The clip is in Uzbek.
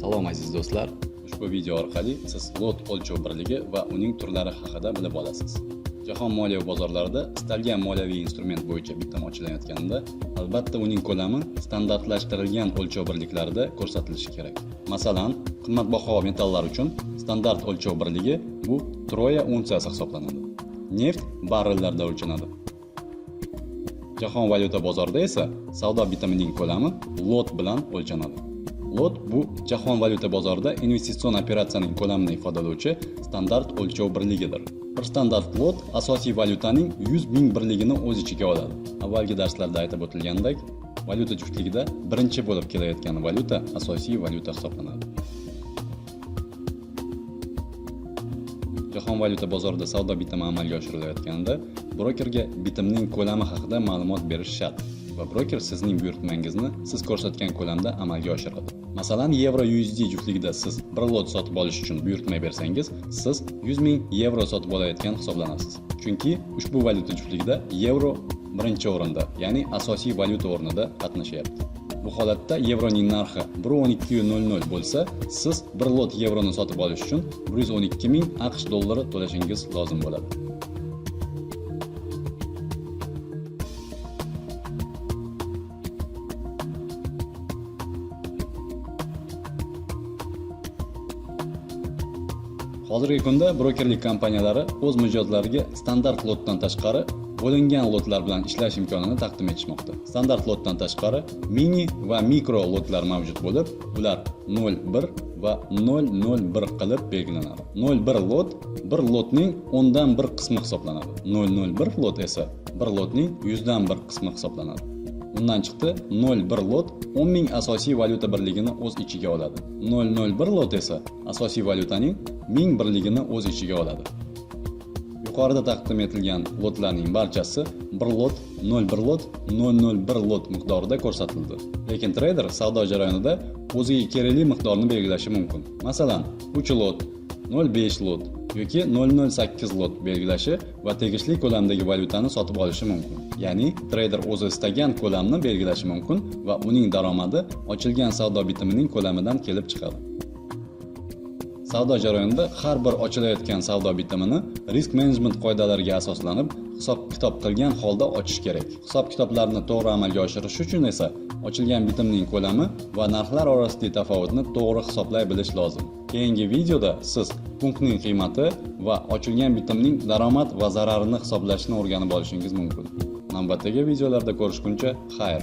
Salom aziz do'stlar. Ushbu video orqali siz lot o'lchov birligi va uning turlari haqida bilib olasiz. Jahon moliyaviy bozorlarida istalgan moliyaviy instrument bo'yicha bitim ochilayotganida, albatta uning ko'lami standartlashtirilgan o'lchov birliklarida ko'rsatilishi kerak. Masalan, qimmatbaho metallar uchun standart o'lchov birligi bu troya unsiyasi hisoblanadi. Neft barrellarda o'lchanadi. Jahon valyuta bozorida esa savdo bitimining ko'lami lot bilan o'lchanadi. Lot bu jahon valyuta bozorida investitsion operatsiyaning ko'lamini ifodalovchi standart o'lchov birligidir. Bir standart lot asosiy valyutaning 100 ming birligini o'z ichiga oladi. Avvalgi darslarda aytib o'tilgandek, valyuta juftligida birinchi bo'lib kelayotgan valyuta asosiy valyuta hisoblanadi. Jahon valyuta bozorida savdo bitimi amalga oshirilayotganda, brokerga bitimning ko'lami haqida ma'lumot berish shart va broker sizning buyurtmangizni siz ko'rsatgan ko'lamda amalga oshiradi. Masalan, yevro USD juftligida siz bir lot sotib olish uchun buyurtma bersangiz, siz 100 ming yevro sotib olayotgan hisoblanasiz. Chunki ushbu valyuta juftligida yevro birinchi o'rinda, ya'ni asosiy valyuta o'rnida qatnashyapti. Bu holatda yevroning narxi 1.1200 bo'lsa, siz bir lot yevroni sotib olish uchun 112 ming AQSh dollari to'lashingiz lozim bo'ladi. Hozirgi kunda brokerlik kompaniyalari o'z mijozlariga standart lotdan tashqari bo'lingan lotlar bilan ishlash imkonini taqdim etishmoqda. Standart lotdan tashqari mini va mikro lotlar mavjud bo'lib, ular 01 va 001 qilib belgilanadi. 01 lot bir lotning 10dan 1 qismi hisoblanadi. 001 lot esa bir lotning 100dan 1 qismi hisoblanadi. Undan chiqdi 01 lot 10 ming asosiy valyuta birligini o'z ichiga oladi. 001 lot esa asosiy valyutaning 1000 birligini o'z ichiga oladi. Yuqorida taqdim etilgan lotlarning barchasi 1 lot, 01 lot, 001 lot miqdorida ko'rsatildi. Lekin trader savdo jarayonida o'ziga kerakli miqdorni belgilashi mumkin. Masalan, 3 lot, 05 lot yoki 008 lot belgilashi va tegishli ko'lamdagi valyutani sotib olishi mumkin. Ya'ni trader o'zi istagan ko'lamni belgilashi mumkin va uning daromadi ochilgan savdo bitimining ko'lamidan kelib chiqadi. Savdo jarayonida har bir ochilayotgan savdo bitimini risk menejment qoidalariga asoslanib hisob-kitob qilgan holda ochish kerak. Hisob-kitoblarni to'g'ri amalga oshirish uchun esa ochilgan bitimning ko'lami va narxlar orasidagi tafovutni to'g'ri hisoblay bilish lozim. Keyingi videoda siz punktning qiymati va ochilgan bitimning daromad va zararini hisoblashni o'rganib olishingiz mumkin. Navbatdagi videolarda ko'rishguncha xayr.